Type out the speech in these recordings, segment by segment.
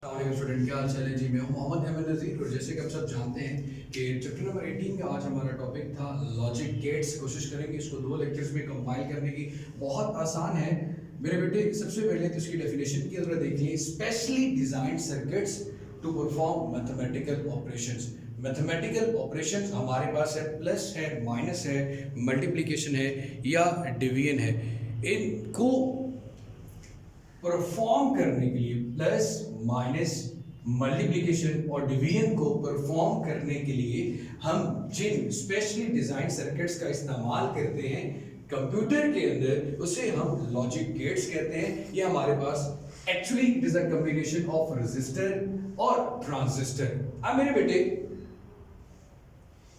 Student क्या हाल चाल है जी। मैं हूं मोहम्मद अहमद नज़ीर और जैसे कि आप सब जानते हैं कि चैप्टर नंबर 18 का आज हमारा टॉपिक था लॉजिक गेट्स। कोशिश करेंगे इसको 2 लेक्चर्स में कंपाइल करने की। बहुत आसान है मेरे बेटे। सबसे पहले तो इसकी डेफिनेशन की तरह देख लीजिए। Specially designed circuits to perform mathematical operations. Mathematical operations हमारे पास है, प्लस है, माइनस है, मल्टीप्लिकेशन है या डिवीजन है। इनको परफॉर्म करने के लिए प्लस माइनस मल्टीप्लिकेशन और डिवीजन को परफॉर्म करने के लिए हम जिन स्पेशली डिजाइन सर्किट्स का इस्तेमाल करते हैं कंप्यूटर के अंदर, उसे हम लॉजिक गेट्स कहते हैं। ये हमारे पास actually it is a combination of resistor और ट्रांजिस्टर। अब मेरे बेटे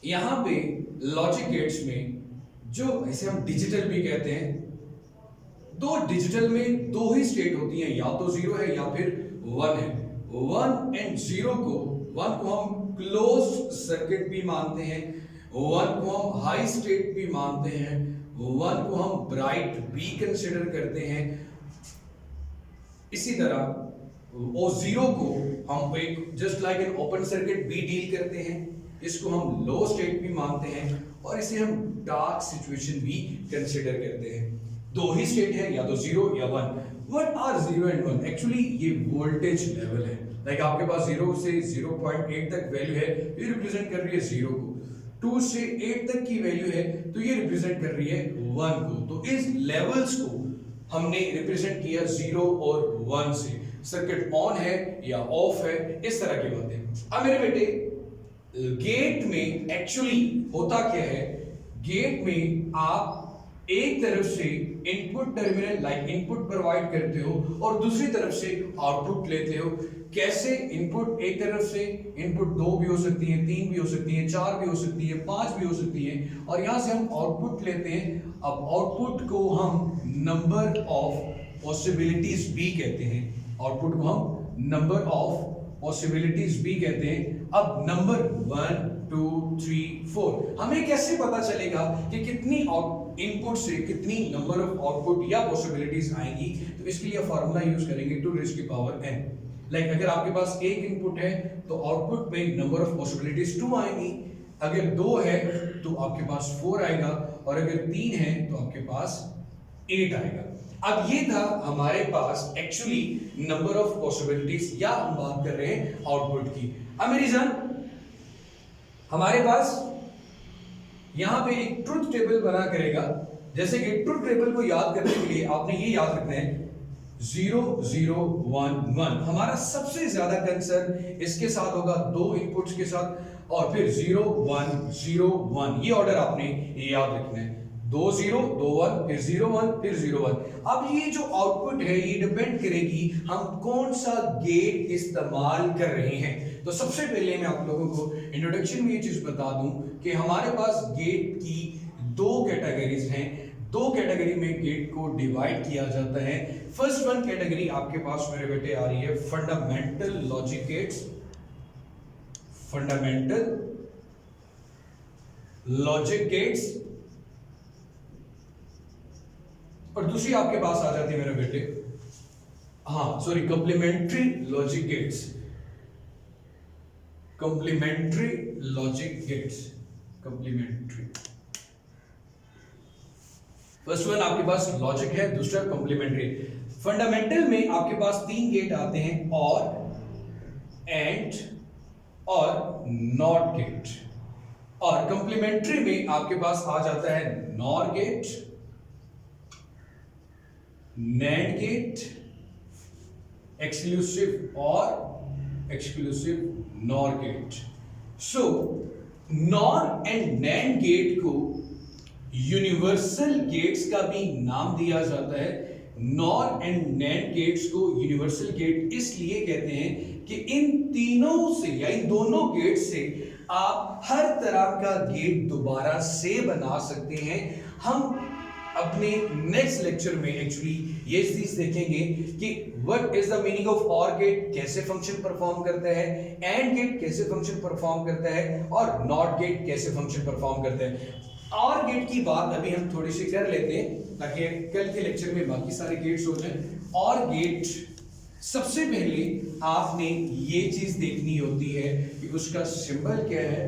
यहां पे लॉजिक गेट्स में जो इसे हम डिजिटल भी कहते हैं, दो डिजिटल में दो ही स्टेट होती हैं, या तो 0 है या फिर 1 है। 1 एंड 0 को, 1 को हम क्लोज्ड सर्किट भी मानते हैं, 1 को हम हाई स्टेट भी मानते हैं, 1 को हम ब्राइट भी कंसिडर करते हैं। इसी तरह और 0 को हम एक just like an open circuit भी डील करते हैं, इसको हम लो स्टेट भी मानते हैं और इसे हम डार्क सिचुएशन भी कंसिडर करते हैं। दो ही स्टेट है, या तो 0 या 1। What are 0 and 1? एक्चुअली ये वोल्टेज लेवल है। लाइक आपके पास 0 से 0.8 तक वैल्यू है, ये रिप्रेजेंट कर रही है 0 को। 2 से 8 तक की वैल्यू है तो ये रिप्रेजेंट कर रही है 1 को। तो इस लेवल्स को हमने रिप्रेजेंट किया 0 और 1 से। सर्किट ऑन है या ऑफ है, इस तरह की बातें। अब मेरे बेटे गेट में एक्चुअली होता क्या है, गेट में आप एक तरफ से input terminal like input provide करते हो और दूसरी तरफ से आउटपुट लेते हो। कैसे? इनपुट एक तरफ से इनपुट 2 भी हो सकती है, 3 भी हो सकती है, 4 भी हो सकती है, 5 भी हो सकती है, और यहां से हम आउटपुट लेते हैं। अब आउटपुट को हम नंबर ऑफ पॉसिबिलिटीज भी कहते हैं। आउटपुट को हम नंबर ऑफ पॉसिबिलिटीज भी कहते हैं। अब नंबर 1 2 3 4 हमें कैसे पता चलेगा कि कितनी इनपुट से कितनी नंबर ऑफ आउटपुट या पॉसिबिलिटीज आएंगी? तो इसके लिए फार्मूला यूज करेंगे 2 रेज़ की पावर n। लाइक अगर आपके पास एक इनपुट है तो आउटपुट में नंबर ऑफ पॉसिबिलिटीज 2 आएंगी, अगर 2 है तो आपके पास 4 आएगा, और अगर 3 है तो आपके पास 8 आएगा। अब ये था हमारे पास एक्चुअली नंबर ऑफ पॉसिबिलिटीज, या हम बात कर रहे हैं आउटपुट की। अब मेरी जान, हमारे पास यहां पे एक ट्रुथ टेबल बना करेगा। जैसे कि ट्रुथ टेबल को याद करने के लिए आपने ये याद रखना है 0 0 1 1। हमारा सबसे ज्यादा कंसर्न इसके साथ होगा, 2 इनपुट्स के साथ, और फिर 0 1 0 1। ये ऑर्डर आपने याद रखना है, 2 0 2 1 फिर 0 1 फिर 0 1। अब ये जो आउटपुट है ये डिपेंड करेगी हम कौन सा गेट इस्तेमाल कर रहे हैं। तो सबसे पहले मैं आप लोगों को इंट्रोडक्शन में ये चीज बता दूं कि हमारे पास गेट की 2 कैटेगरीज हैं। 2 कैटेगरी में गेट को डिवाइड किया जाता है। फर्स्ट वन कैटेगरी आपके पास मेरे बेटे आ रही है fundamental logic gates, fundamental logic gates, और दूसरी आपके पास आ जाती है मेरे बेटे, complementary logic gates, complementary logic gates, complementary. First one आपके पास लॉजिक है, दूसरा कंप्लीमेंट्री। फंडामेंटल में आपके पास 3 गेट आते हैं, और एंड और नॉट गेट, और कंप्लीमेंट्री में आपके पास आ जाता है NOR gate, NAND gate, exclusive OR exclusive NOR gate. So NOR and NAND gate को यूनिवर्सल गेट्स का भी नाम दिया जाता है। नॉर एंड नैंड गेट्स को यूनिवर्सल गेट इसलिए कहते हैं कि इन तीनों से या इन दोनों गेट से आप हर तरह का गेट दोबारा से बना सकते हैं। हम अपने नेक्स्ट लेक्चर में एक्चुअली ये चीज देखेंगे कि what is the meaning of और गेट, कैसे फंक्शन परफॉर्म करता है, एंड गेट कैसे फंक्शन परफॉर्म करता है, और नॉट गेट कैसे फंक्शन परफॉर्म करता है। और गेट की बात अभी हम थोड़ी सी कर लेते हैं ताकि कल के लेक्चर में बाकी सारे गेट्स हो जाएं। और गेट सबसे पहले आपने ये चीज देखनी होती है कि उसका सिंबल क्या है,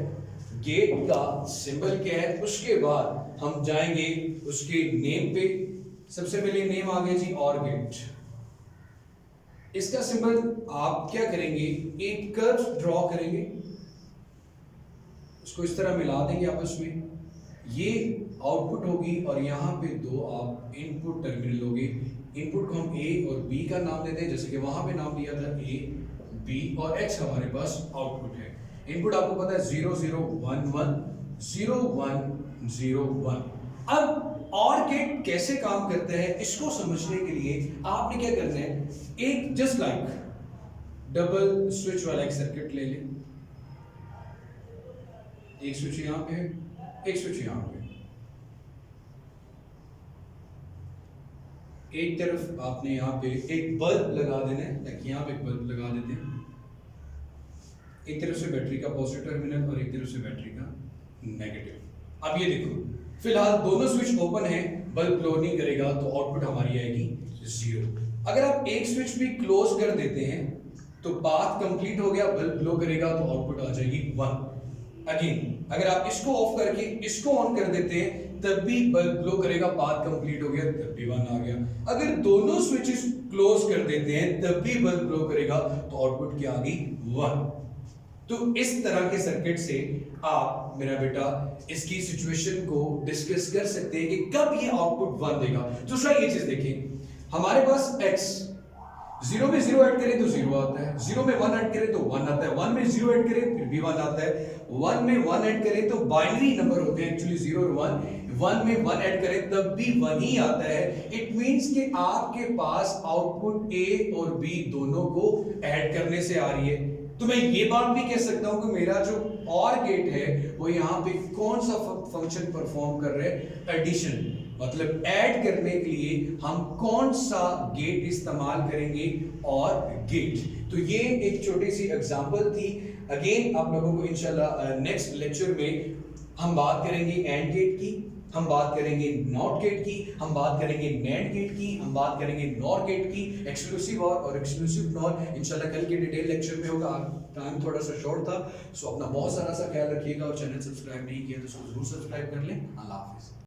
गेट का सिंबल क्या है। उसके बाद हम जाएंगे उसके नेम पे। सबसे पहले नेम आ गया जी और गेट। इसका सिंबल आप क्या करेंगे, एक कर्व ड्रॉ करेंगे, उसको इस तरह मिला देंगे आपस में, ये आउटपुट होगी और यहाँ पे दो आप इनपुट टर्मिनल होंगे। इनपुट को हम ए और बी का नाम देते हैं, जैसे कि वहां पे नाम दिया था ए बी, और एक्स हमारे पास आउटपुट है। इनपुट आपको पता है 0 0 1 1 0 1 0 1। अब और गेट कैसे काम करते हैं इसको समझने के लिए आपने क्या करना है, एक जस्ट लाइक डबल स्विच वाला एक सर्किट ले लें। एक स्विच यहां पे है, एक स्विच यहां पे। एक तरफ आपने यहाँ पे एक बल्ब लगा देना है, ताकि यहाँ पे एक बल्ब लगा देते हैं। एक तरफ से बैटरी का पॉजिटिव टर्मिनल और एक तरफ से बैटरी का नेगेटिव। अब ये देखो, फिलहाल दोनों स्विच ओपन है, बल्ब ग्लो नहीं करेगा तो आउटपुट हमारी आएगी 0। अगर आप एक स्विच भी क्लोज कर देते हैं तो पाथ कंप्लीट हो गया, बल्ब ग्लो करेगा तो आउटपुट आ जाएगी 1। अगेन अगर आप इसको ऑफ करके इसको ऑन कर देते हैं तब भी बल्ब ग्लो करेगा, पाथ कंप्लीट हो गया, तब भी 1 आ गया। अगर दोनों स्विचेस क्लोज कर देते हैं तब भी बल्ब ग्लो करेगा तो आउटपुट क्या आ गई 1। तो इस तरह के सर्किट से आप मेरा बेटा इसकी सिचुएशन को डिस्कस कर सकते हैं कि कब ये आउटपुट 1 देगा। दूसरा ये चीज देखिए, हमारे पास x 0 में 0 ऐड करें तो 0 आता है, 0 में 1 ऐड करें तो 1 आता है, 1 में 0 ऐड करें फिर भी 1 आता है, 1 में 1 ऐड करें तो बाइनरी नंबर होते हैं एक्चुअली 0 और 1 में 1 ऐड करें तब भी 1 ही आता है। इट मींस कि आपके पास आउटपुट A और B दोनों को ऐड करने से आ रही है। तो मैं ये बात भी कह सकता हूं कि मेरा जो और गेट है वो यहाँ पे कौन सा फंक्शन परफॉर्म कर रहे हैं, एडिशन। मतलब ऐड करने के लिए हम कौन सा गेट इस्तेमाल करेंगे, और गेट। तो ये एक छोटी सी एग्जांपल थी। अगेन आप लोगों को इंशाल्लाह नेक्स्ट लेक्चर में हम बात करेंगे एंड गेट की, हम बात करेंगे नॉट गेट की, हम बात करेंगे नैंड गेट की, हम बात करेंगे नॉर गेट की, एक्सक्लूसिव और एक्सक्लूसिव नॉर इंशाल्लाह कल के डिटेल लेक्चर में होगा। टाइम थोड़ा सा शॉर्ट था, सो अपना बहुत सारा सा ख्याल रखिएगा, और चैनल सब्सक्राइब नहीं किया तो उसको जरूर सब्सक्राइब कर लें। अल्लाह हाफिज़।